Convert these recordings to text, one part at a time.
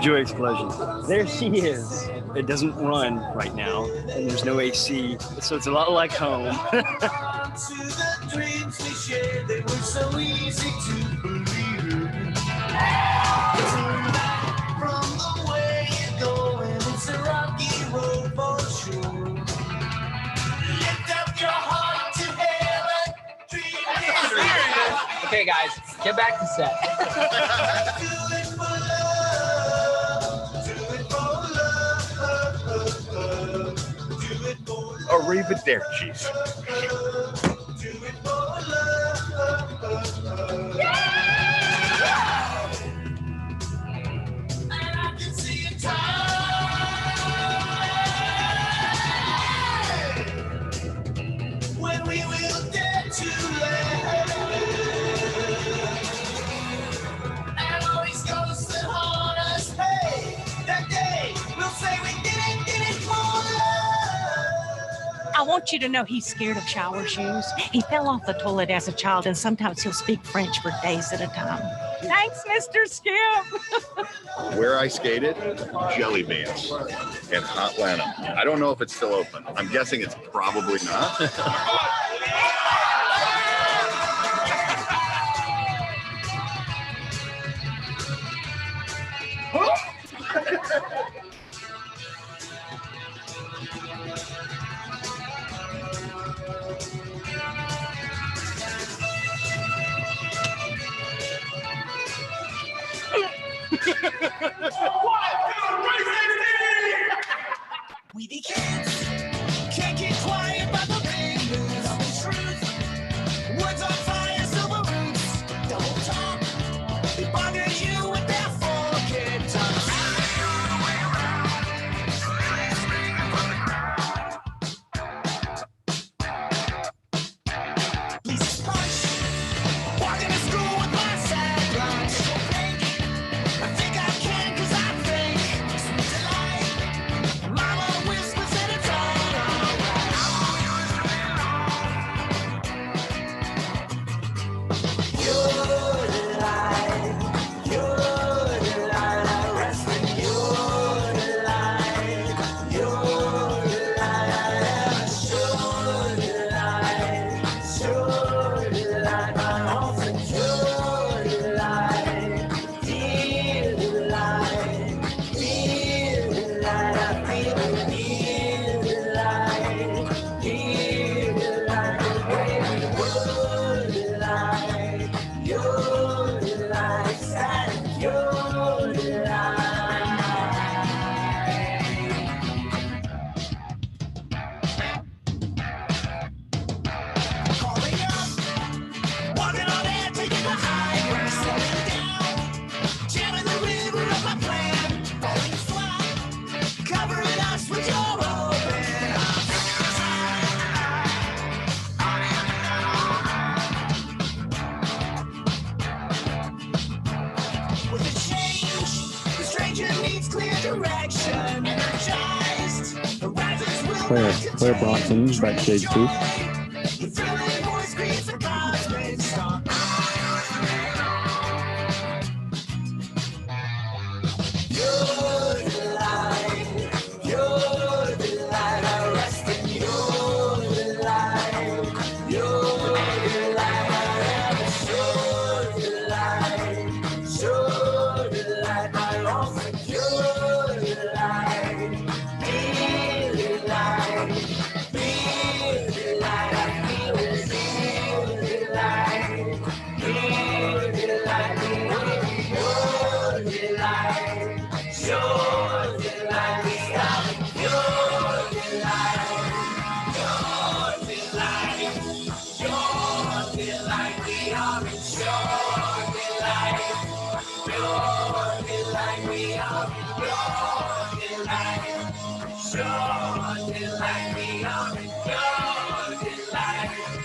Joy Explosion. There she is. It doesn't run right now, and there's no AC, so it's a lot like home. To the dreams we shared, they were so easy to believe. From the way you're going, it's a rocky road for sure. Lift up your heart to heaven, dream. Okay, guys, get back to set. Do it for love, do it for love, do it for love. Arrivederci. Do it for love. And I can see it time when we will get to land. And all these ghosts that haunt us, hey, that day we'll say we did it for love. I want you to know he's scared of shower shoes. He fell off the toilet as a child, and sometimes he'll speak French for days at a time. Thanks, Mr. Skip. Where I skated, Jelly Beans in Hot Lanham. I don't know if it's still open. I'm guessing it's probably not. We the kids can't keep quiet about the big news. Tell the truth. Words on fire, silver roots. Double talk. They bother you with their forked tongues. Please punch. Walking to school with my sad lunch. I think I can 'cause I think. Sweet delight. Mama whispers that it's all alright. Your delight, I rest in your delight. Your delight, I am sure delight, my often your delight. Dear delight, I feel it, dear delight, baby, your delight, sad, your delight. Calling up, walking on air, taking the high ground, slowing down, jamming the river of my plan, falling flat, covering us with your open arms. With a change, the stranger needs clear direction, energized, the risers will Claire Bronson, backstage too. the thrilling voice creates a cosmic storm. Your delight, I rest in your delight. Your delight, I am sure delight, I long for your delight. Dear delight, I feel it, dear delight, your delight, your delight, we stop your delight, we are in your delight, we are in your delight, sure delight, we are in your delight, we are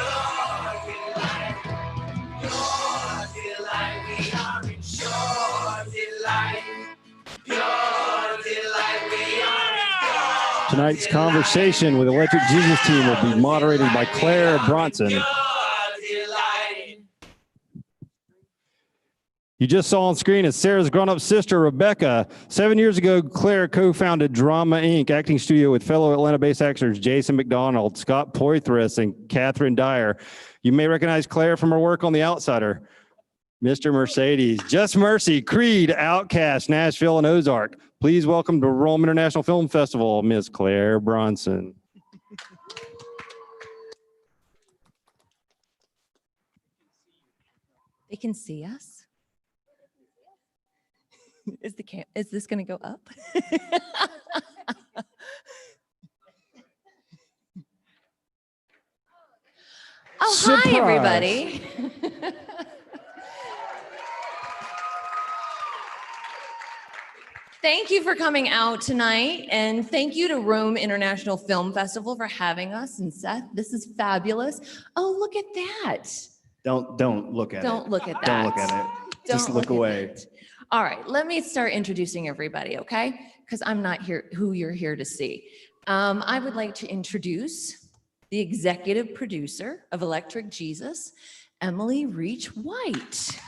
in your delight. Tonight's conversation with Electric Jesus Team will be moderated by Claire Bronson. You just saw on screen is Sarah's grown-up sister, Rebecca. 7 years ago, Claire co-founded Drama Inc., acting studio with fellow Atlanta-based actors Jason McDonald, Scott Poitras, and Catherine Dyer. You may recognize Claire from her work on The Outsider, Mr. Mercedes, Just Mercy, Creed, Outcast, Nashville, and Ozark. Please welcome to Rome International Film Festival, Ms. Claire Bronson. They can see us. Is this going to go up? Oh, Surprise. hi, everybody. Thank you for coming out tonight, and thank you to Rome International Film Festival for having us. And Seth, this is fabulous. Oh, look at that. Don't look at it. Don't look at that. Don't look at it. Just Don't look at away. it. All right, let me start introducing everybody, okay? Because I'm not here who you're here to see. I would like to introduce the executive producer of Electric Jesus, Emily Reach White.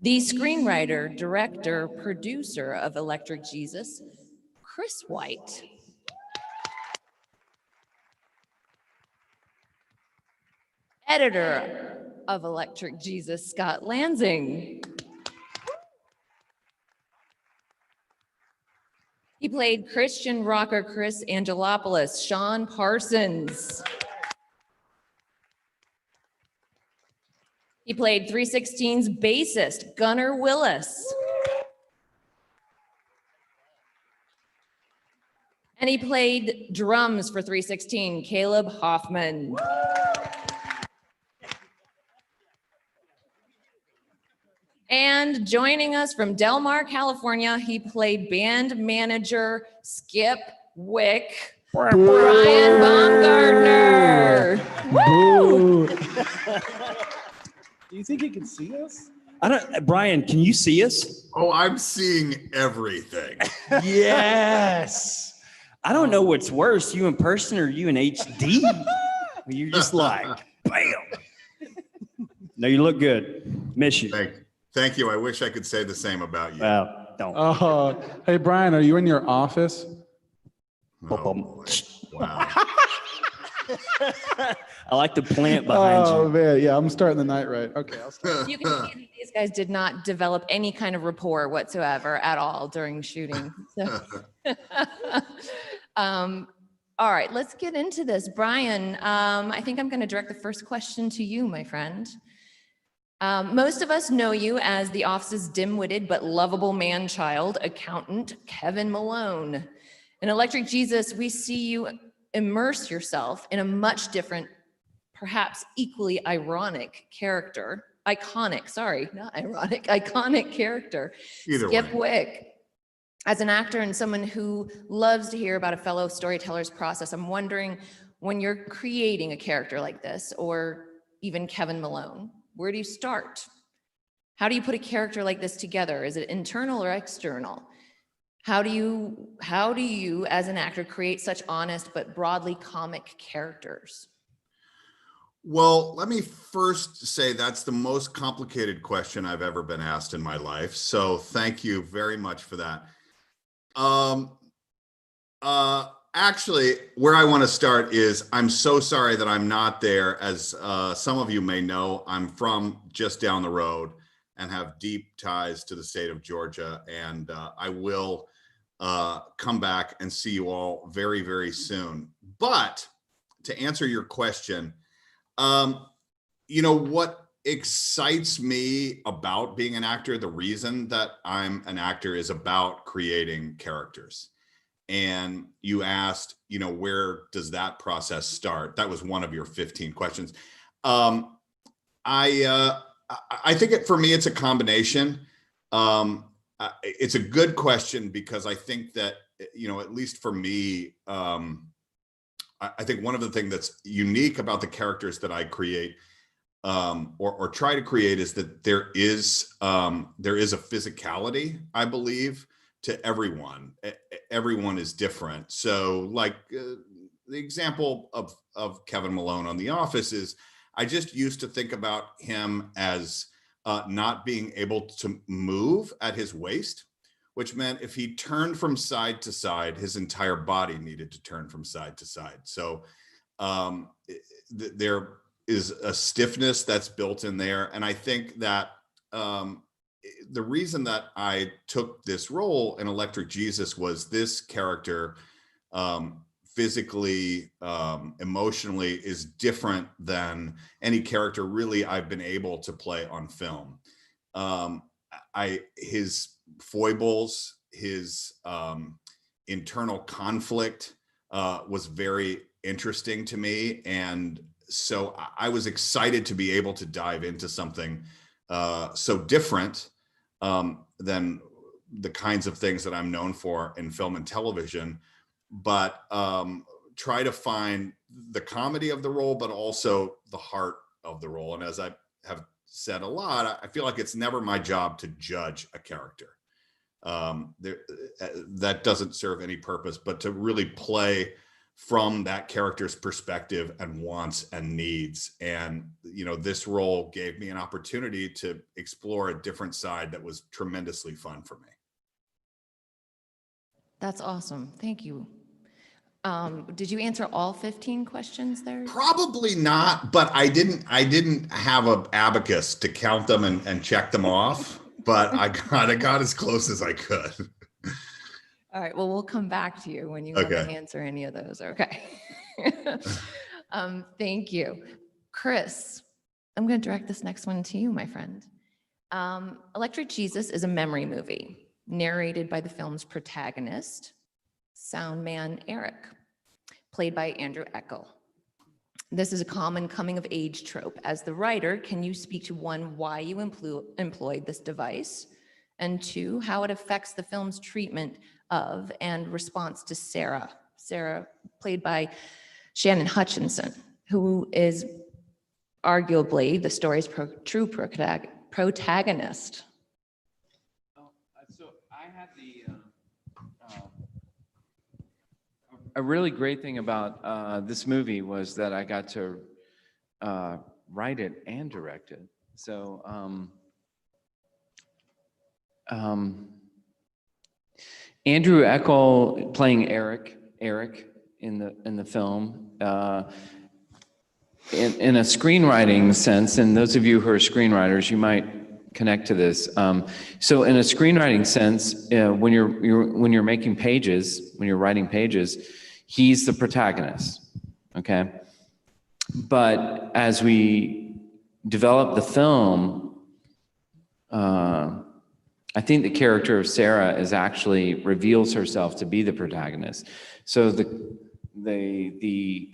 The screenwriter, director, producer of Electric Jesus, Chris White. Editor of Electric Jesus, Scott Lansing. He played Christian rocker Chris Angelopoulos, Sean Parsons. He played 316's bassist, Gunnar Willis. And he played drums for 316, Caleb Hoffman. And joining us from Del Mar, California, he played band manager Skip Wick, Brian Baumgartner. Woo! Do you think you can see us? I don't, Brian, can you see us? Oh, I'm seeing everything. Yes. I don't know what's worse, you in person or you in HD. You're just like, bam. No, you look good. Miss you. Thank you. I wish I could say the same about you. Well, don't. Hey, Brian, are you in your office? Oh, boy. Wow. I like the plant behind Oh, you. man. Yeah, I'm starting the night right. Okay. I'll start. You can see that these guys did not develop any kind of rapport whatsoever at all during shooting. So. All right, let's get into this. Brian, I think I'm going to direct the first question to you, my friend. Most of us know you as the office's dim-witted but lovable man-child accountant, Kevin Malone. In Electric Jesus, we see you immerse yourself in a much different, perhaps equally iconic character. Iconic character. Either Skip way. Wick. As an actor and someone who loves to hear about a fellow storyteller's process, I'm wondering, when you're creating a character like this, or even Kevin Malone, where do you start? How do you put a character like this together? Is it internal or external? How do you, as an actor, create such honest but broadly comic characters? Well, let me first say that's the most complicated question I've ever been asked in my life. So thank you very much for that. Actually, where I want to start is I'm so sorry that I'm not there. As some of you may know, I'm from just down the road and have deep ties to the state of Georgia. And I will come back and see you all very, very soon. But to answer your question, you know, what excites me about being an actor, the reason that I'm an actor is about creating characters. And you asked, you know, where does that process start? That was one of your 15 questions. I think for me, it's a combination. It's a good question because I think that, you know, at least for me, I think one of the things that's unique about the characters that I create or try to create is that there is a physicality, I believe, to everyone. Everyone is different. So like the example of Kevin Malone on The Office is I just used to think about him as not being able to move at his waist, which meant if he turned from side to side, his entire body needed to turn from side to side. So there is a stiffness that's built in there. And I think that the reason that I took this role in Electric Jesus was this character physically, emotionally is different than any character really I've been able to play on film. His foibles, his internal conflict was very interesting to me. And so I was excited to be able to dive into something so different than the kinds of things that I'm known for in film and television, but try to find the comedy of the role, but also the heart of the role. And as I have said a lot, I feel like it's never my job to judge a character. That doesn't serve any purpose, but to really play from that character's perspective and wants and needs. And, you know, this role gave me an opportunity to explore a different side that was tremendously fun for me. That's awesome. Thank you. Did you answer all 15 questions there? Probably not, but I didn't have an abacus to count them and check them off, but I got as close as I could. All right, well, we'll come back to you when you want to answer any of those, okay? Thank you. Chris, I'm going to direct this next one to you, my friend. Electric Jesus is a memory movie narrated by the film's protagonist, sound man Eric, played by Andrew Eckel. This is a common coming-of-age trope. As the writer, can you speak to one, why you employed this device, and two, how it affects the film's treatment of and response to Sarah? Sarah, played by Shannon Hutchinson, who is arguably the story's true protagonist. So I had a really great thing about this movie was that I got to write it and direct it. So Andrew Eckel playing Eric in the film. In a screenwriting sense, and those of you who are screenwriters, you might connect to this. So in a screenwriting sense, when you're making pages, when you're writing pages, he's the protagonist, okay? But as we develop the film, I think the character of Sarah is actually reveals herself to be the protagonist. So the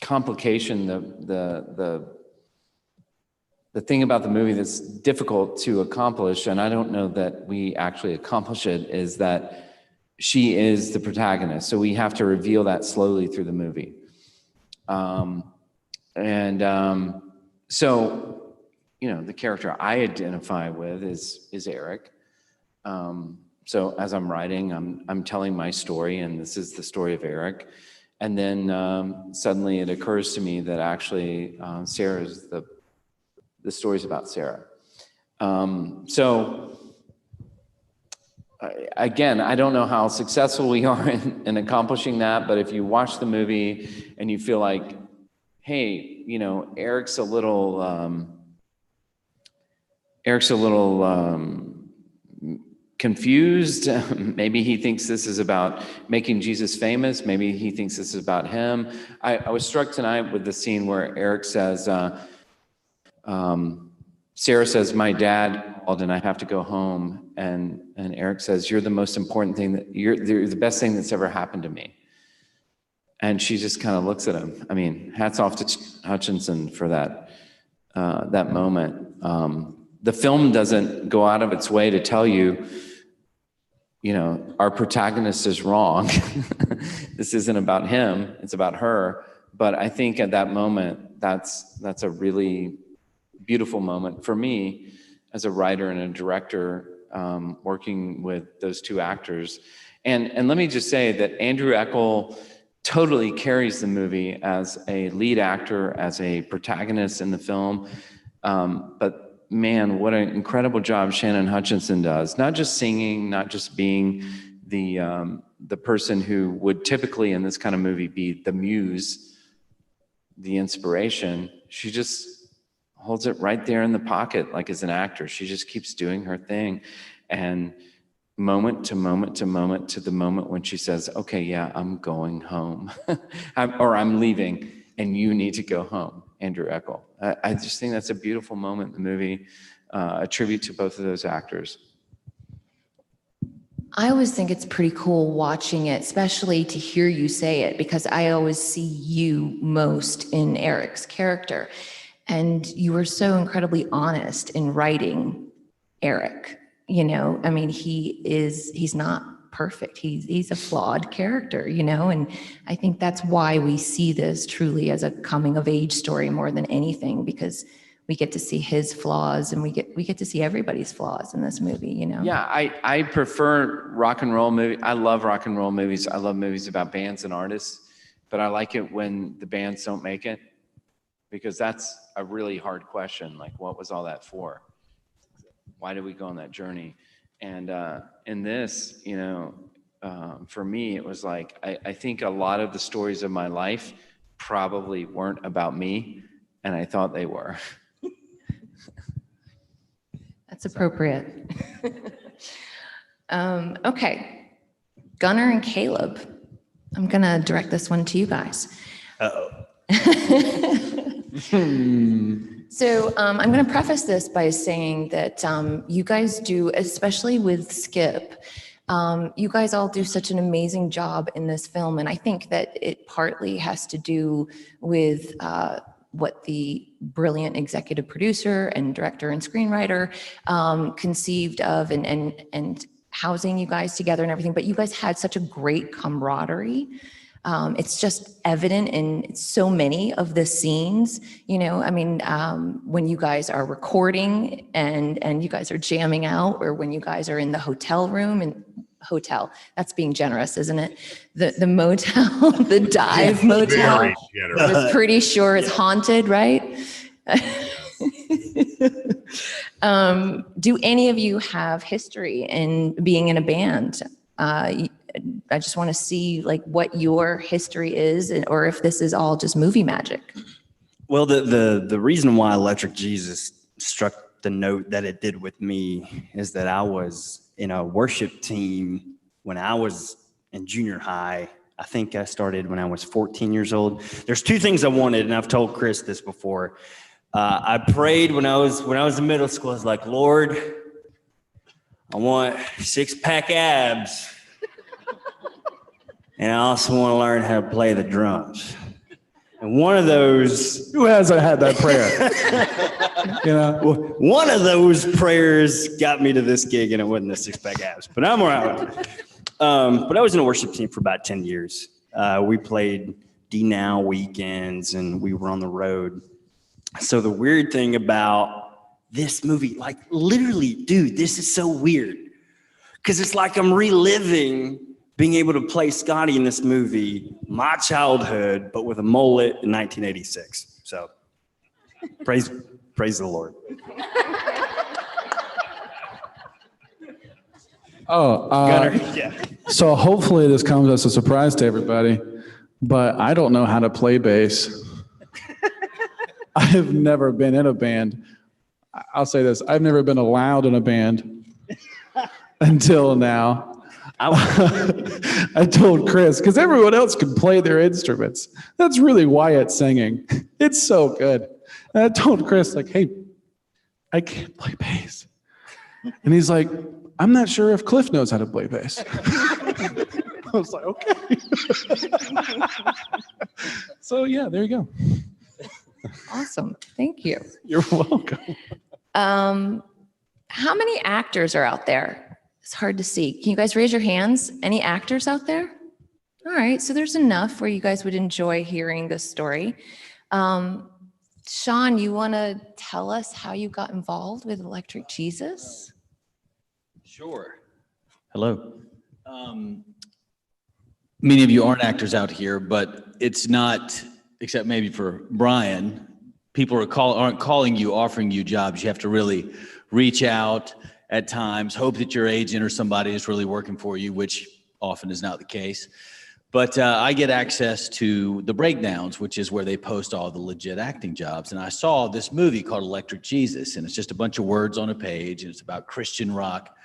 complication, the thing about the movie that's difficult to accomplish, and I don't know that we actually accomplish it, is that she is the protagonist. So we have to reveal that slowly through the movie. So, you know, the character I identify with is Eric. So as I'm writing, I'm telling my story, and this is the story of Eric. And then suddenly it occurs to me that actually Sarah's the story's about Sarah. Again, I don't know how successful we are in accomplishing that, but if you watch the movie and you feel like, hey, you know, Eric's a little confused. Maybe he thinks this is about making Jesus famous. Maybe he thinks this is about him. I was struck tonight with the scene where Eric says, Sarah says, my dad called and I have to go home. And Eric says, you're the most important thing, you're the best thing that's ever happened to me. And she just kind of looks at him. I mean, hats off to Hutchinson for that moment. The film doesn't go out of its way to tell you, you know, our protagonist is wrong. This isn't about him, it's about her. But I think at that moment, that's a really beautiful moment for me as a writer and a director, working with those two actors. And let me just say that Andrew Eckel totally carries the movie as a lead actor, as a protagonist in the film. But man, what an incredible job Shannon Hutchinson does. Not just singing, not just being the person who would typically in this kind of movie be the muse, the inspiration. She just holds it right there in the pocket, like as an actor. She just keeps doing her thing. And moment to moment to moment to the moment when she says, okay, yeah, I'm going home, I'm leaving, and you need to go home, Andrew Eckel. I just think that's a beautiful moment in the movie, a tribute to both of those actors. I always think it's pretty cool watching it, especially to hear you say it, because I always see you most in Eric's character. And you were so incredibly honest in writing Eric. You know, I mean, he's not perfect. He's a flawed character, you know, and I think that's why we see this truly as a coming of age story more than anything, because we get to see his flaws and we get to see everybody's flaws in this movie, you know? Yeah, I prefer rock and roll movies. I love rock and roll movies. I love movies about bands and artists, but I like it when the bands don't make it, because that's a really hard question. Like, what was all that for? Why did we go on that journey? And in this, you know, for me, it was like, I think a lot of the stories of my life probably weren't about me, and I thought they were. That's appropriate. Okay, Gunnar and Caleb, I'm gonna direct this one to you guys. Uh-oh. So I'm going to preface this by saying that you guys do, especially with Skip, you guys all do such an amazing job in this film. And I think that it partly has to do with what the brilliant executive producer and director and screenwriter conceived of and housing you guys together and everything. But you guys had such a great camaraderie. It's just evident in so many of the scenes, you know, I mean, when you guys are recording and you guys are jamming out, or when you guys are in the hotel room and that's being generous, isn't it? The motel, the dive motel, Very generous. I was pretty sure it's haunted, right? Do any of you have history in being in a band? I just want to see like what your history is, or if this is all just movie magic. Well, the reason why Electric Jesus struck the note that it did with me is that I was in a worship team when I was in junior high. I think I started when I was 14 years old. There's two things I wanted, and I've told Chris this before. I prayed when I was in middle school. I was like, Lord, I want 6-pack abs. And I also want to learn how to play the drums. And one of those... Who hasn't had that prayer? You know? One of those prayers got me to this gig, and it wasn't the 6-pack abs. But I'm all right with it. But I was in a worship team for about 10 years. We played D-Now weekends, and we were on the road. So the weird thing about this movie, like literally, dude, this is so weird. Because it's like I'm reliving being able to play Scotty in this movie, my childhood, but with a mullet in 1986. So praise the Lord. Gunnar, yeah. So hopefully this comes as a surprise to everybody, but I don't know how to play bass. I have never been in a band. I'll say this, I've never been allowed in a band until now. I told Chris, because everyone else can play their instruments. That's really Wyatt singing. It's so good. And I told Chris, like, hey, I can't play bass. And he's like, I'm not sure if Cliff knows how to play bass. I was like, okay. So yeah, there you go. Awesome. Thank you. You're welcome. How many actors are out there? It's hard to see. Can you guys raise your hands? Any actors out there? All right, so there's enough where you guys would enjoy hearing this story. Sean, you want to tell us how you got involved with Electric Jesus? Sure. Hello. many of you aren't actors out here, but it's not, except maybe for Brian, people aren't calling you, offering you jobs. You have to really reach out at times, hope that your agent or somebody is really working for you, which often is not the case. But I get access to the breakdowns, which is where they post all the legit acting jobs. And I saw this movie called Electric Jesus, and it's just a bunch of words on a page, and it's about Christian rock.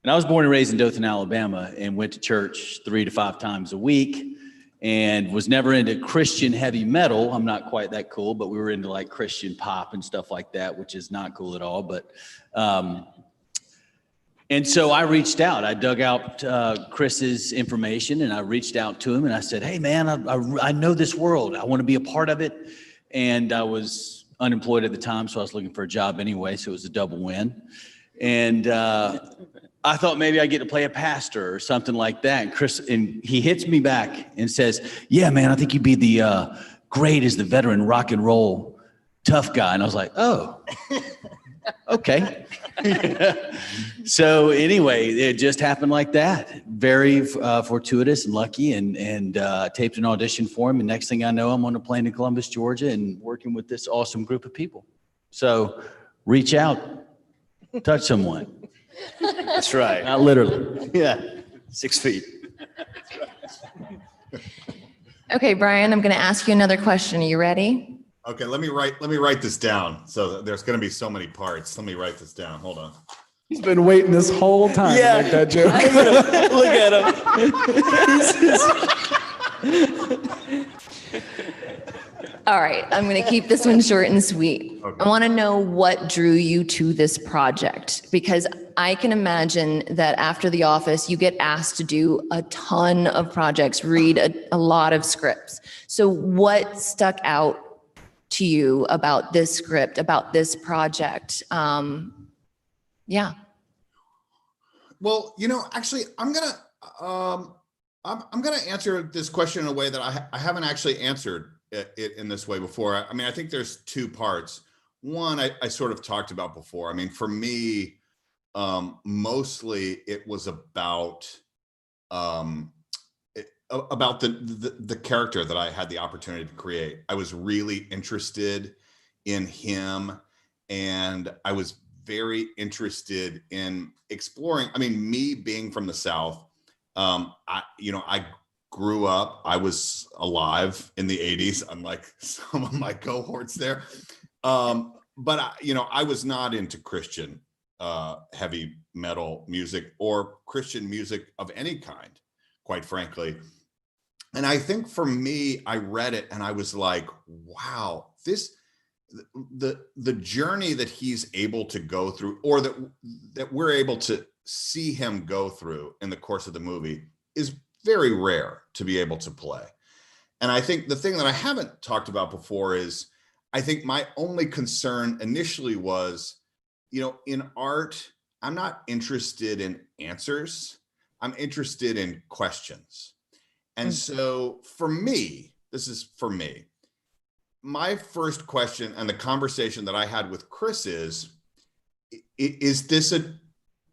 And I was born and raised in Dothan, Alabama, and went to church 3 to 5 times a week, and was never into Christian heavy metal. I'm not quite that cool, but we were into like Christian pop and stuff like that, which is not cool at all. But and so I reached out. I dug out Chris's information, and I reached out to him, and I said, hey, man, I know this world. I want to be a part of it. And I was unemployed at the time, so I was looking for a job anyway, so it was a double win. And I thought maybe I'd get to play a pastor or something like that. And he hits me back and says, yeah, man, I think you'd be the great as the veteran rock and roll tough guy. And I was like, oh, okay. So anyway, it just happened like that. Very fortuitous and lucky, and taped an audition for him. And next thing I know, I'm on a plane to Columbus, Georgia, and working with this awesome group of people. So reach out, touch someone. That's right. Not literally. Yeah. 6 feet. Okay, Brian, I'm going to ask you another question. Are you ready? Okay, let me write this down. So there's going to be so many parts. Let me write this down. Hold on. He's been waiting this whole time Yeah. to make that joke. Look at him. All right, I'm going to keep this one short and sweet. Okay. I want to know what drew you to this project, because I can imagine that after The Office, you get asked to do a ton of projects, read a lot of scripts. So what stuck out to you about this script, about this project? Yeah. Well, actually, I'm gonna answer this question in a way that I haven't actually answered it in this way before. I mean, I think there's 2 parts. One, I sort of talked about before. I mean, for me, mostly it was about the character that I had the opportunity to create. I was really interested in him, and I was very interested in exploring. I mean, me being from the South, I grew up, I was alive in the 80s, unlike some of my cohorts there. But I was not into Christian heavy metal music or Christian music of any kind, quite frankly. And I think for me, I read it and I was like, wow, the journey that he's able to go through, or that we're able to see him go through in the course of the movie, is very rare to be able to play. And I think the thing that I haven't talked about before is, I think my only concern initially was, in art, I'm not interested in answers. I'm interested in questions. And so for me, this is for me, my first question and the conversation that I had with Chris is this a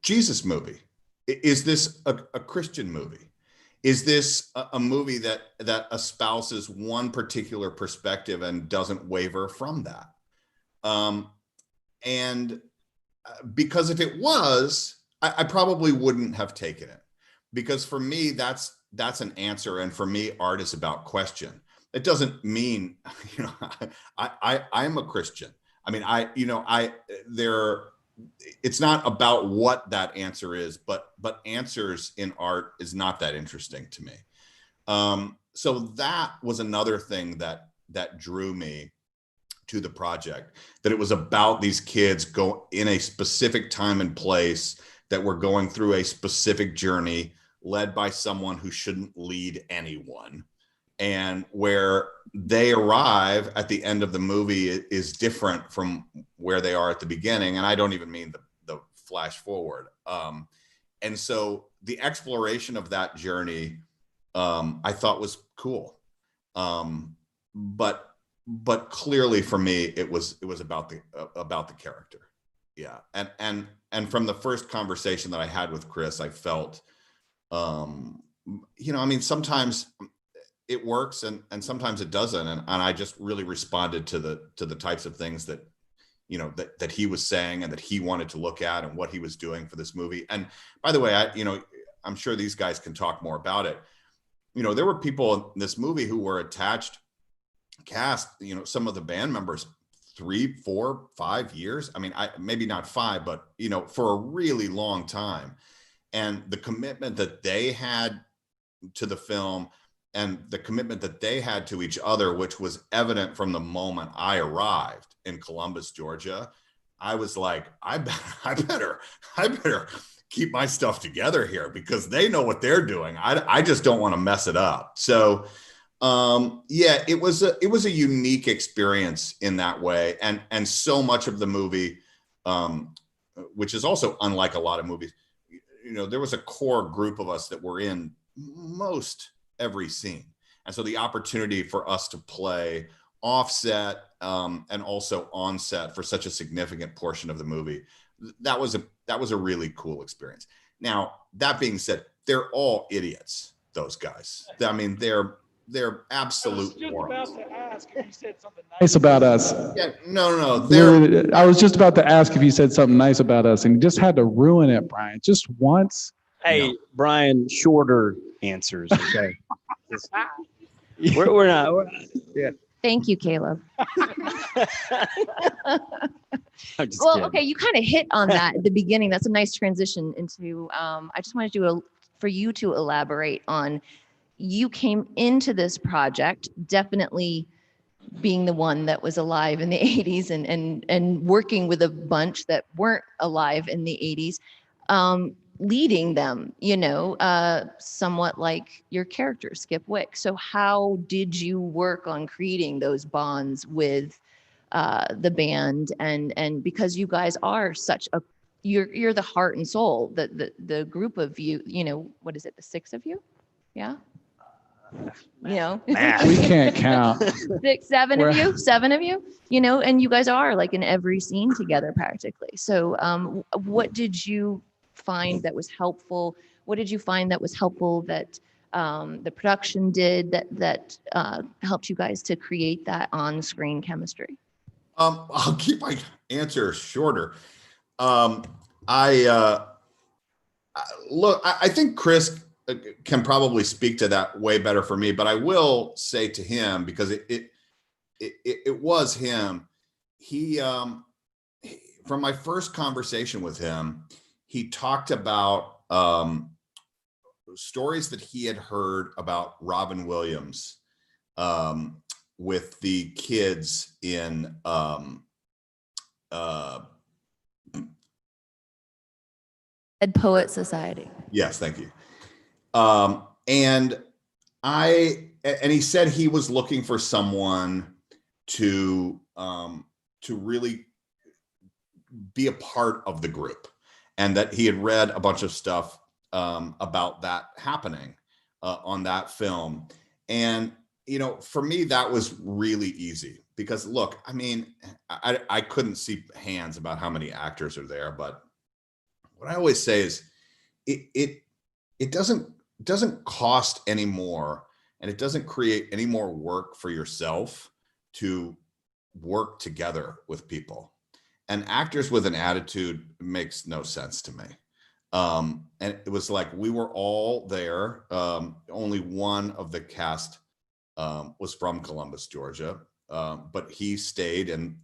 Jesus movie? Is this a Christian movie? Is this a movie that espouses one particular perspective and doesn't waver from that? And because if it was, I probably wouldn't have taken it, because for me, that's an answer. And for me, art is about question. It doesn't mean, I'm a Christian. I mean, it's not about what that answer is, but answers in art is not that interesting to me. So that was another thing that drew me to the project, that it was about these kids go in a specific time and place, that were going through a specific journey led by someone who shouldn't lead anyone. And where they arrive at the end of the movie is different from where they are at the beginning. And I don't even mean the flash forward. And so the exploration of that journey, I thought was cool. But clearly for me, it was about the character. Yeah. And from the first conversation that I had with Chris, I felt I mean, sometimes it works and sometimes it doesn't. And I just really responded to the types of things that, that he was saying and that he wanted to look at and what he was doing for this movie. And by the way, I'm sure these guys can talk more about it. There were people in this movie who were attached cast, some of the band members 3, 4, 5 years. I mean, maybe not 5, but, for a really long time. And the commitment that they had to the film and the commitment that they had to each other, which was evident from the moment I arrived in Columbus, Georgia, I was like, I better keep my stuff together here because they know what they're doing. I just don't want to mess it up. So, yeah, it was a unique experience in that way. And so much of the movie, which is also unlike a lot of movies, there was a core group of us that were in most every scene. And so the opportunity for us to play offset, and also on set for such a significant portion of the movie, that was a really cool experience. Now, that being said, they're all idiots, those guys. I mean, they're absolute morons. Nice about us. Yeah, no. I was just about to ask if you said something nice about us, and you just had to ruin it, Brian, just once. Hey, Brian, shorter answers, okay? we're not. Yeah. Thank you, Caleb. I'm just Well, kidding. okay, you kind of hit on that at the beginning. That's a nice transition into, I just wanted for you to elaborate on, you came into this project definitely being the one that was alive in the 80s and working with a bunch that weren't alive in the 80s, leading them, somewhat like your character, Skip Wick. So how did you work on creating those bonds with the band? And because you guys are you're the heart and soul, the group of you, what is it, the 6 of you? Yeah. We can't count. 6, 7 of you, 7 of you, and you guys are like in every scene together practically. So what did you find that was helpful? What did you find that was helpful that the production did that helped you guys to create that on-screen chemistry? I'll keep my answer shorter. I think Chris can probably speak to that way better for me, but I will say to him, because it was him. He from my first conversation with him, he talked about stories that he had heard about Robin Williams with the kids in Ed Poet Society. Yes, thank you. And he said he was looking for someone to really be a part of the group, and that he had read a bunch of stuff about that happening on that film. And, for me, that was really easy because, look, I mean, I couldn't see hands about how many actors are there, but what I always say is it doesn't cost any more, and it doesn't create any more work for yourself to work together with people. And actors with an attitude makes no sense to me. And it was like we were all there. Only one of the cast was from Columbus, Georgia, but he stayed in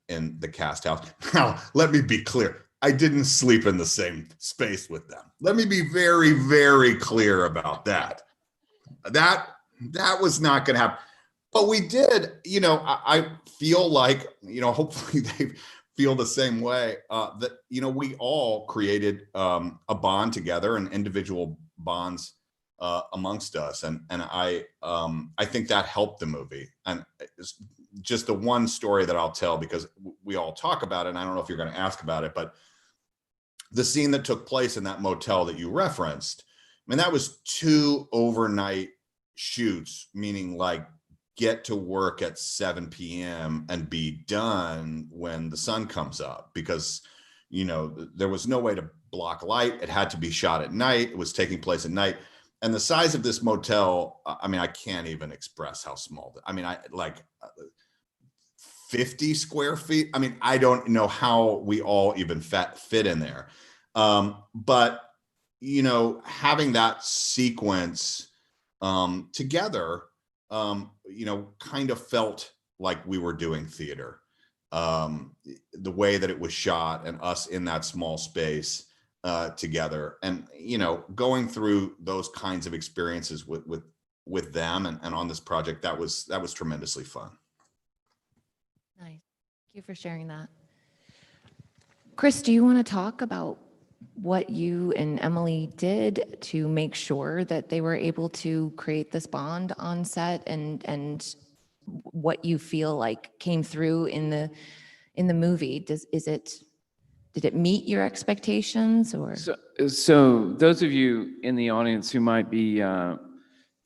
the cast house. Now, let me be clear. I didn't sleep in the same space with them. Let me be very, very clear about that. That was not going to happen. But we did, I feel like, hopefully they feel the same way, that, we all created a bond together and individual bonds amongst us. And I think that helped the movie. And it's just the one story that I'll tell, because we all talk about it, and I don't know if you're going to ask about it, but the scene that took place in that motel that you referenced, I mean, that was 2 overnight shoots, meaning like get to work at 7 p.m. and be done when the sun comes up, because, there was no way to block light. It had to be shot at night. It was taking place at night. And the size of this motel, I mean, I can't even express how small. I mean, 50 square feet. I mean, I don't know how we all even fit in there. But, you know, having that sequence together, you know, kind of felt like we were doing theater. The way that it was shot and us in that small space together, and, you know, going through those kinds of experiences with them and on this project, that was tremendously fun. Nice. Thank you for sharing that. Chris, do you want to talk about what you and Emily did to make sure that they were able to create this bond on set, and what you feel like came through in the movie? Did it meet your expectations, or? So those of you in the audience who might be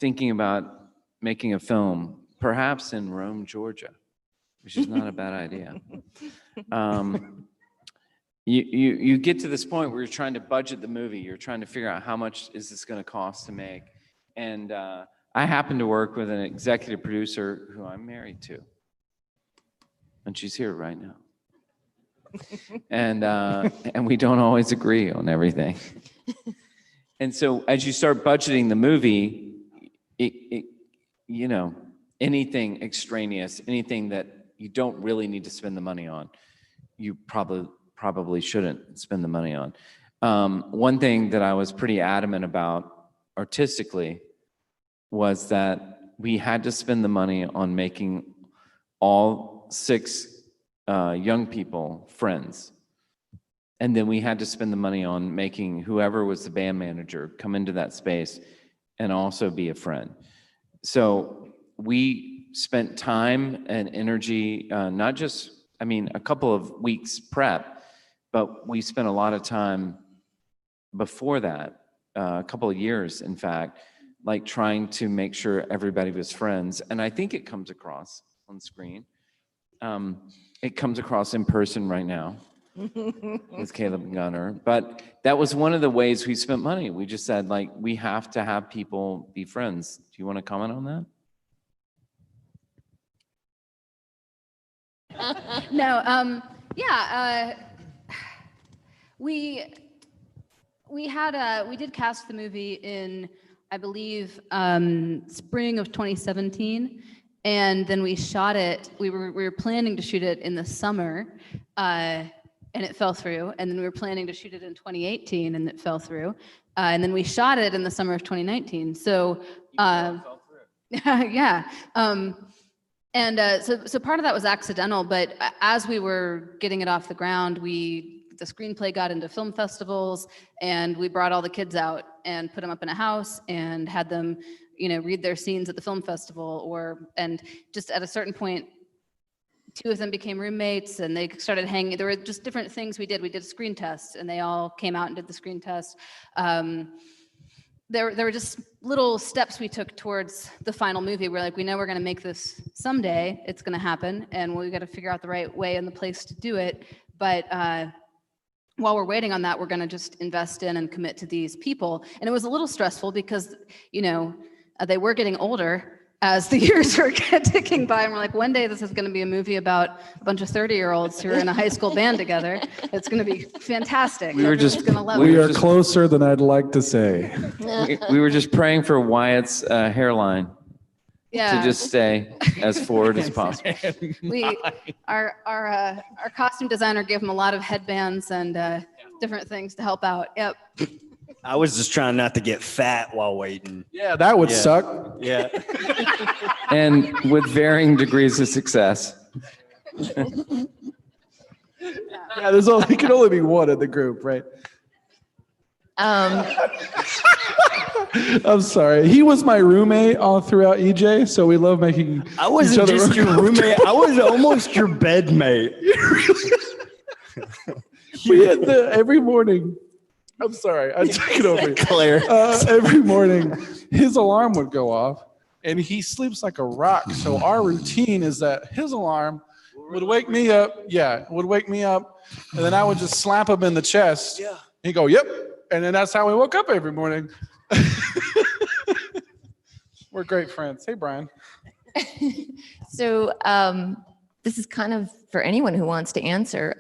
thinking about making a film, perhaps in Rome, Georgia, which is not a bad idea. You get to this point where you're trying to budget the movie. You're trying to figure out how much is this going to cost to make. And I happen to work with an executive producer who I'm married to. And she's here right now. And we don't always agree on everything. And so as you start budgeting the movie, you know, anything extraneous, anything that you don't really need to spend the money on, you probably shouldn't spend the money on. One thing that I was pretty adamant about artistically was that we had to spend the money on making all 6 young people friends. And then we had to spend the money on making whoever was the band manager come into that space and also be a friend. So we spent time and energy, not just, I mean, a couple of weeks prep, but we spent a lot of time before that, a couple of years, in fact, like trying to make sure everybody was friends. And I think it comes across on screen. It comes across in person right now with Caleb and Gunnar. But that was one of the ways we spent money. We just said, like, we have to have people be friends. Do you want to comment on that? No, we did cast the movie in, I believe, spring of 2017, and then we shot it. We were planning to shoot it in the summer, and it fell through. And then we were planning to shoot it in 2018, and it fell through. And then we shot it in the summer of 2019. So, yeah. So part of that was accidental, but as we were getting it off the ground, the screenplay got into film festivals, and we brought all the kids out and put them up in a house and had them, you know, read their scenes at the film festival, and just at a certain point, 2 of them became roommates and they started hanging. There were just different things we did. We did a screen test, and they all came out and did the screen test. There were just little steps we took towards the final movie. We're like, we know we're going to make this someday. It's going to happen, and we got to figure out the right way and the place to do it. But while we're waiting on that, we're going to just invest in and commit to these people. And it was a little stressful because, you know, they were getting older as the years were ticking by, and we're like, one day this is going to be a movie about a bunch of 30-year-olds who are in a high school band together. It's going to be fantastic. We were just going to love We it. are closer than I'd like to say. We were just praying for Wyatt's hairline Yeah. to just stay as forward as possible. Our costume designer gave him a lot of headbands and different things to help out. Yep. I was just trying not to get fat while waiting. Yeah, that would Yeah. suck. Yeah. And with varying degrees of success. Yeah, there can only be one in the group, right? I'm sorry. He was my roommate all throughout EJ, so we love making. I wasn't each other just your roommate. I was almost your bedmate. We had every morning. I'm sorry. I took it over. Claire. Every morning, his alarm would go off, and he sleeps like a rock. So our routine is that his alarm would wake me up. Yeah, would wake me up, and then I would just slap him in the chest. Yeah. He'd go, "Yep," and then that's how we woke up every morning. We're great friends. Hey, Brian. So this is kind of for anyone who wants to answer.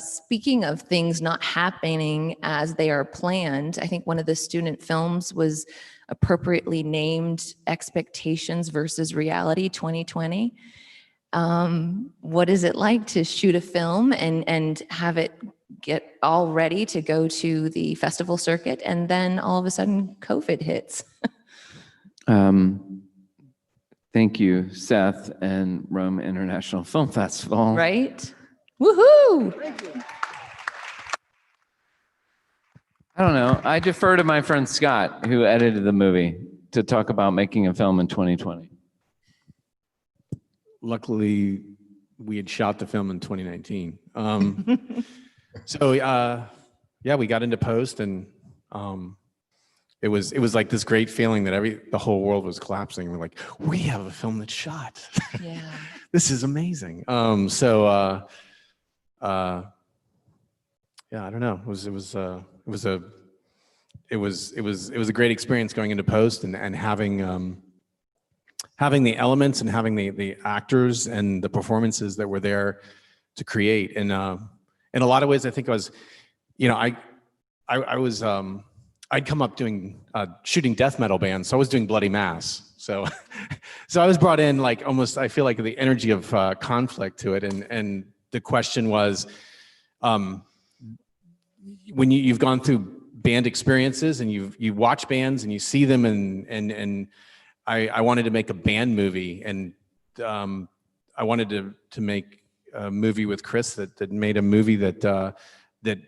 Speaking of things not happening as they are planned, I think one of the student films was appropriately named Expectations versus Reality 2020. What is it like to shoot a film and have it get all ready to go to the festival circuit, and then all of a sudden COVID hits? Thank you, Seth and Rome International Film Festival. Right? Woohoo! I don't know. I defer to my friend Scott, who edited the movie, to talk about making a film in 2020. Luckily, we had shot the film in 2019. So yeah, we got into post, and it was like this great feeling that the whole world was collapsing. We're like, we have a film that's shot. Yeah. This is amazing. Yeah, I don't know. It was a great experience going into post and having the elements and having the actors and the performances that were there to create. And in a lot of ways, I think I was, I'd come up doing shooting death metal bands, so I was doing Bloody Mass. So I was brought in like almost, I feel like the energy of conflict to it, and the question was, when you've gone through band experiences and you watch bands and you see them, and I wanted to make a band movie, and I wanted to make a movie with Chris that made a movie that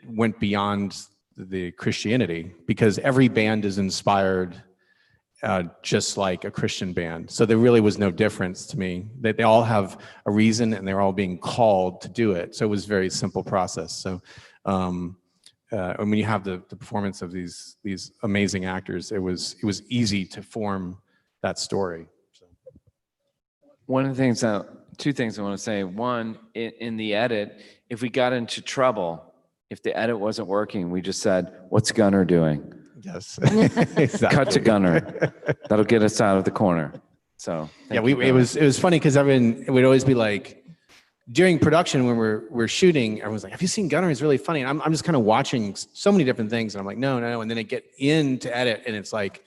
went beyond the Christianity, because every band is inspired just like a Christian band. So there really was no difference to me. They all have a reason, and they're all being called to do it. So it was a very simple process. So and when you have the performance of these amazing actors, it was easy to form that story. So. Two things I want to say. One, in the edit, if we got into trouble, if the edit wasn't working, we just said, "What's Gunnar doing?" Yes. Exactly. Cut to Gunnar. That'll get us out of the corner. So yeah, it was funny because it would always be like, during production when we're shooting, everyone's like, "Have you seen Gunnar? He's really funny." And I'm just kind of watching so many different things, and I'm like, no. And then I get into edit, and it's like,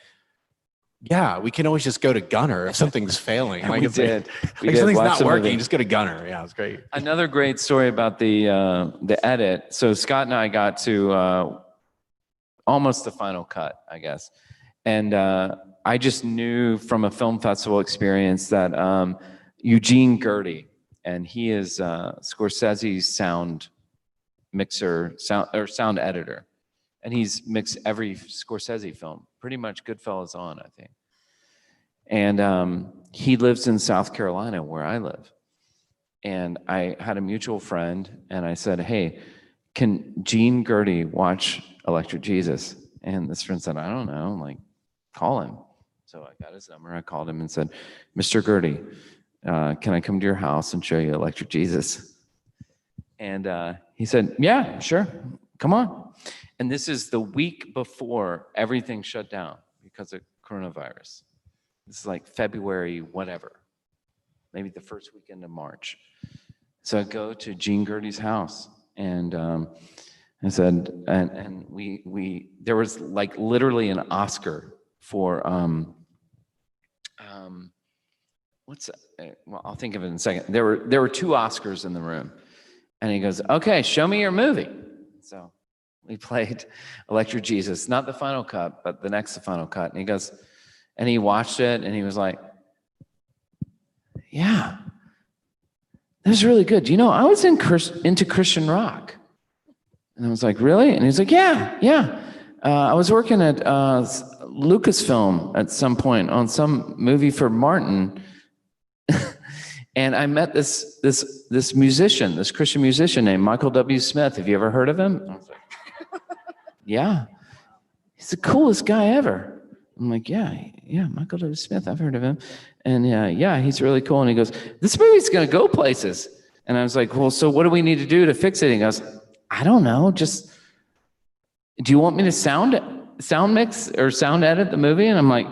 yeah, we can always just go to Gunnar if something's failing. We did. Like something's not working, just go to Gunnar. Yeah, it's great. Another great story about the edit. So Scott and I got to almost the final cut, I guess. And I just knew from a film festival experience that Eugene Gertie, and he is Scorsese's sound mixer, sound editor. And he's mixed every Scorsese film, pretty much Goodfellas on, I think. And he lives in South Carolina, where I live. And I had a mutual friend, and I said, "Hey, can Gene Gertie watch Electric Jesus?" And this friend said, "I don't know, like, call him." So I got his number, I called him and said, "Mr. Gertie, can I come to your house and show you Electric Jesus?" And he said, "Yeah, sure, come on." And this is the week before everything shut down because of coronavirus. This is like February, whatever, maybe the first weekend of March. So I go to Gene Gertie's house, and I said, and we there was like literally an Oscar for well, I'll think of it in a second. There were 2 Oscars in the room, and he goes, "Okay, show me your movie." So we played Electric Jesus, not the final cut, but the next to final cut. And he goes, and he watched it, and he was like, "Yeah, that was really good. You know, I was into Christian rock." And I was like, "Really?" And he's like, yeah. I was working at Lucasfilm at some point on some movie for Martin. And I met this musician, this Christian musician named Michael W. Smith. Have you ever heard of him? I was like, "Yeah, he's the coolest guy ever." I'm like, yeah, Michael W. Smith, I've heard of him. And yeah, he's really cool. And he goes, "This movie's gonna go places." And I was like, "Well, so what do we need to do to fix it?" And he goes, "I don't know, just, do you want me to sound mix or sound edit the movie?" And I'm like,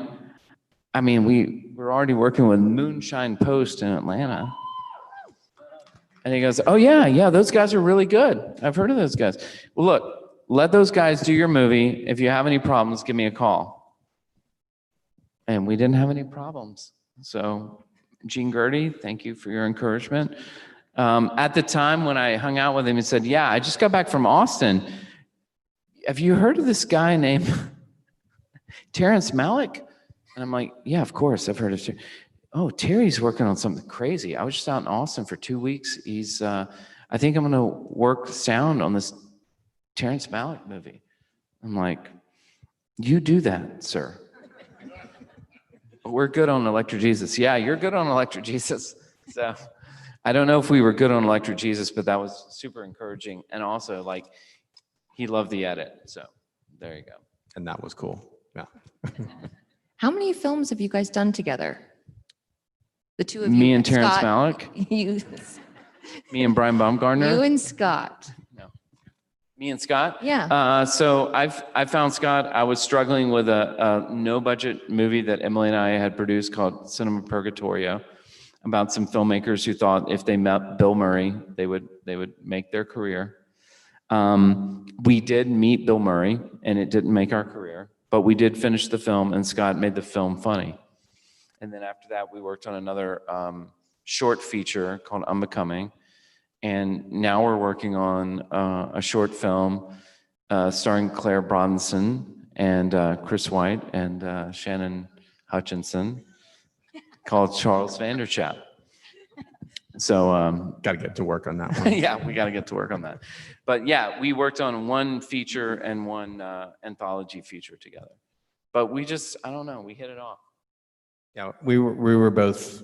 I mean, we were already working with Moonshine Post in Atlanta. And he goes, oh, yeah, those guys are really good. I've heard of those guys. Well, look, let those guys do your movie. If you have any problems, give me a call. And we didn't have any problems. So, Gene Gertie, thank you for your encouragement. At the time when I hung out with him, he said, yeah, I just got back from Austin. Have you heard of this guy named Terrence Malick? And I'm like, yeah, of course, I've heard of Terry. Oh, Terry's working on something crazy. I was just out in Austin for 2 weeks. He's, I think I'm gonna work sound on this Terrence Malick movie. I'm like, you do that, sir. We're good on Electric Jesus. Yeah, you're good on Electric Jesus. So I don't know if we were good on Electric Jesus, but that was super encouraging. And also, like, he loved the edit. So there you go. And that was cool. Yeah. How many films have you guys done together? The two of you. Me and Terrence Scott, Malick. You, Me and Brian Baumgartner. you and Scott. Me and Scott. Yeah. So I found Scott. I was struggling with a no budget movie that Emily and I had produced called Cinema Purgatorio, about some filmmakers who thought if they met Bill Murray, they would make their career. We did meet Bill Murray, and it didn't make our career, but we did finish the film, and Scott made the film funny. And then after that, we worked on another short feature called Unbecoming. And now we're working on a short film starring Claire Bronson and Chris White and Shannon Hutchinson called Charles Vanderchap. So got to get to work on that one. yeah, we got to get to work on that. But yeah, we worked on one feature and one anthology feature together. But we just, I don't know, we hit it off. Yeah, we were both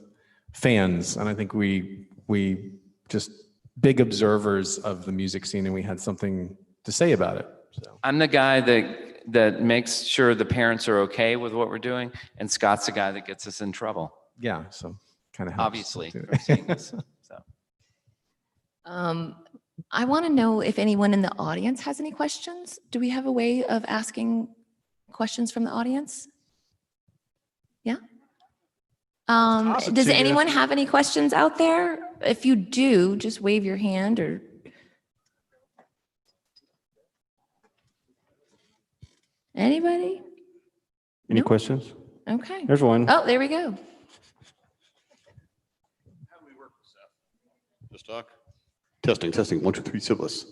fans, and I think we just big observers of the music scene, and we had something to say about it. So I'm the guy that makes sure the parents are okay with what we're doing, and Scott's the guy that gets us in trouble. yeah, so kind of Obviously, from seeing this, so. I want to know if anyone in the audience has any questions. Do we have a way of asking questions from the audience? Yeah. Toss it Does to you. anyone have any questions out there? If you do, just wave your hand or. Anybody? Any No? questions? Okay. There's one. Oh, there we go. Just talk. Testing, 1, 2, 3, syphilis.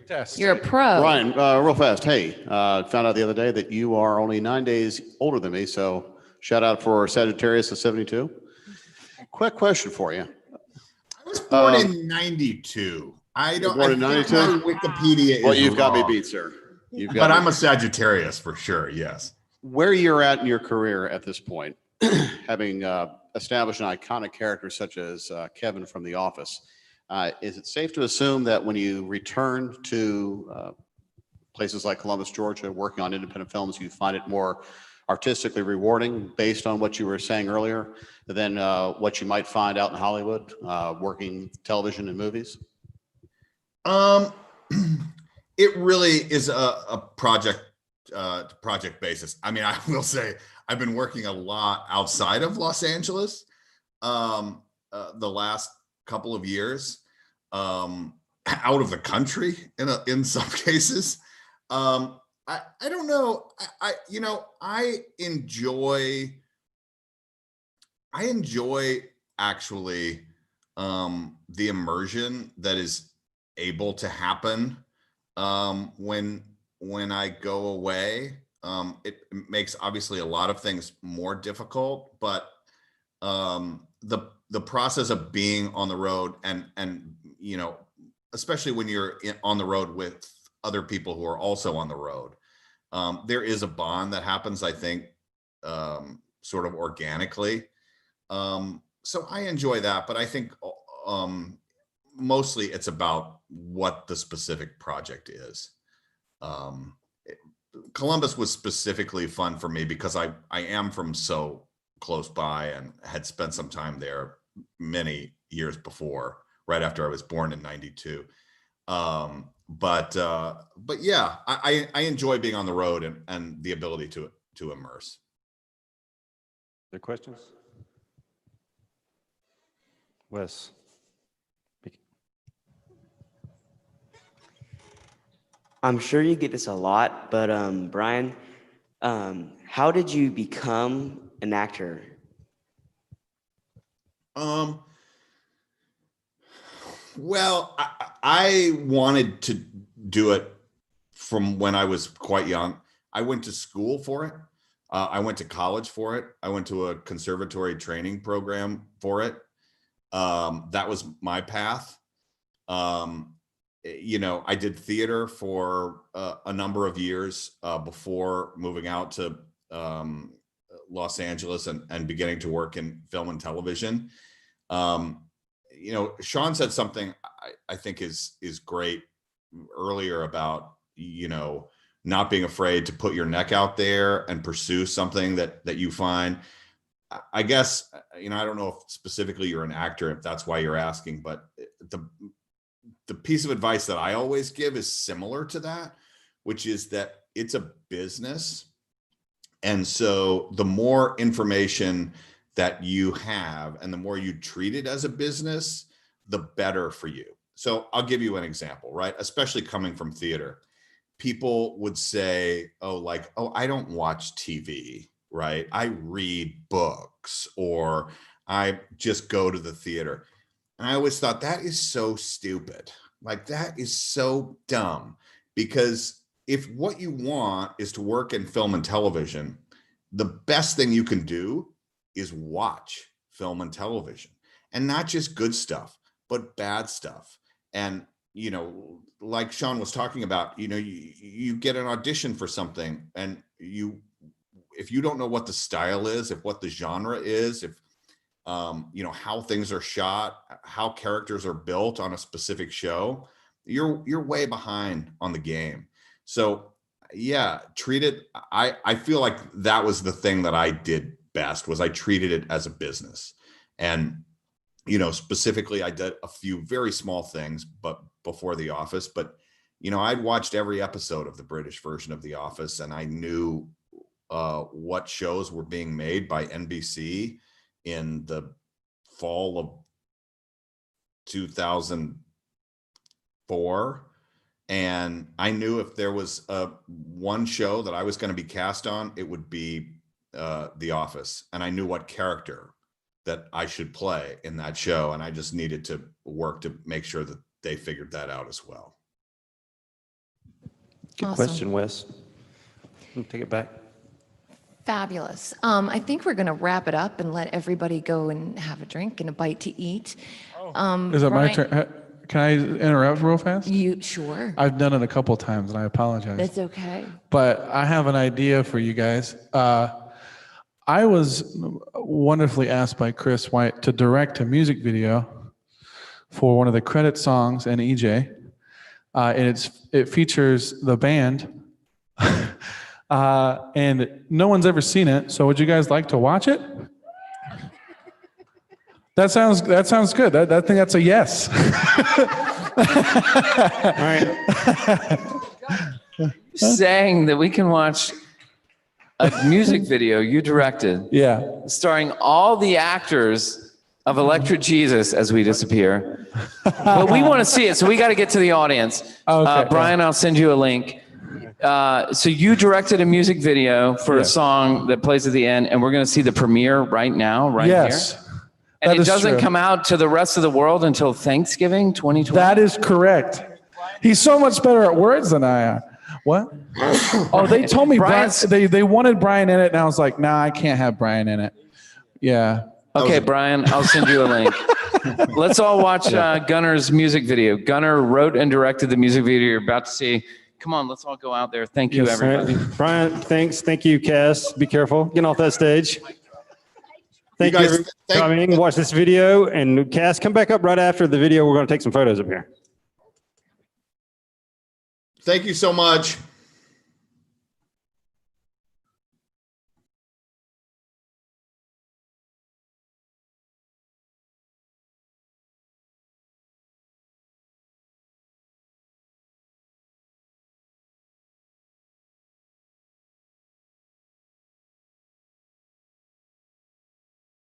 test. You're a pro. Ryan, real fast. Hey, found out the other day that you are only 9 days older than me. So shout out for Sagittarius of 72. Quick question for you. I was born in 92. I don't. born in I think 92? my Wikipedia Well, is you've got me wrong. beat, sir. You've got But me I'm a Sagittarius for sure. Yes. where you're at in your career at this point, having established an iconic character such as Kevin from The Office, is it safe to assume that when you return to places like Columbus, Georgia, working on independent films, you find it more artistically rewarding based on what you were saying earlier than what you might find out in Hollywood, working television and movies? It really is a project basis. I mean, I will say I've been working a lot outside of Los Angeles the last couple of years, out of the country in some cases. I don't know. I enjoy actually the immersion that is able to happen when I go away. It makes obviously a lot of things more difficult, but the process of being on the road and especially when you're on the road with other people who are also on the road, there is a bond that happens, I think, sort of organically. So I enjoy that, but I think mostly it's about what the specific project is. Columbus was specifically fun for me because I am from so close by and had spent some time there many years before, right after I was born in 92. But yeah, I enjoy being on the road and the ability to immerse. There questions? Wes? I'm sure you get this a lot, but Brian, how did you become an actor? Well, I wanted to do it from when I was quite young. I went to school for it. I went to college for it. I went to a conservatory training program for it. That was my path. You know, I did theater for a number of years before moving out to Los Angeles and beginning to work in film and television. You know, Sean said something I think is great earlier about, you know, not being afraid to put your neck out there and pursue something that you find. I guess, you know, I don't know if specifically you're an actor, if that's why you're asking, but the piece of advice that I always give is similar to that, which is that it's a business. And so the more information that you have and the more you treat it as a business, the better for you. So I'll give you an example, right? Especially coming from theater. People would say, oh, I don't watch TV, right? I read books, or I just go to the theater. And I always thought that is so stupid. Like, that is so dumb, because if what you want is to work in film and television, the best thing you can do is watch film and television, and not just good stuff, but bad stuff. And, you know, like Sean was talking about, you know, you get an audition for something, and if you don't know what the style is, if what the genre is, if you know, how things are shot, how characters are built on a specific show, you're way behind on the game. So yeah, treat it. I feel like that was the thing that I did best, was I treated it as a business. And, you know, specifically, I did a few very small things, but before The Office, but, you know, I'd watched every episode of the British version of The Office, and I knew what shows were being made by NBC in the fall of 2004. And I knew if there was one show that I was going to be cast on, it would be The Office. And I knew what character that I should play in that show. And I just needed to work to make sure that they figured that out as well. Good Awesome. question, Wes. Take it back. Fabulous. I think we're going to wrap it up and let everybody go and have a drink and a bite to eat. Is it my Brian- turn? Can I interrupt real fast? You sure? I've done it a couple times, and I apologize. That's okay. But I have an idea for you guys. I was wonderfully asked by Chris White to direct a music video for one of the credit songs in EJ. And it features the band. And no one's ever seen it. So would you guys like to watch it? That sounds good. I think that's a yes. All right. Saying that we can watch a music video you directed, Yeah. starring all the actors of Electric Jesus as we disappear. But we want to see it, so we got to get to the audience. Okay, Brian, I'll send you a link. So you directed a music video for a song that plays at the end, and we're going to see the premiere right now, right Yes. here. And That it is doesn't true. come out to the rest of the world until Thanksgiving 2020. That is correct. He's so much better at words than I am. What? Oh, they told me Brian's- they wanted Brian in it, and I was like, nah, I can't have Brian in it. Yeah. Okay, Brian, I'll send you a link. Let's all watch Gunner's music video. Gunner wrote and directed the music video you're about to see. Come on, let's all go out there. Thank you, Yes, all right. everybody. Brian, thanks. Thank you, Cass. Be careful getting off that stage. Thank you, guys, everyone for coming. Watch this video. And Cass, come back up right after the video. We're going to take some photos up here. Thank you so much.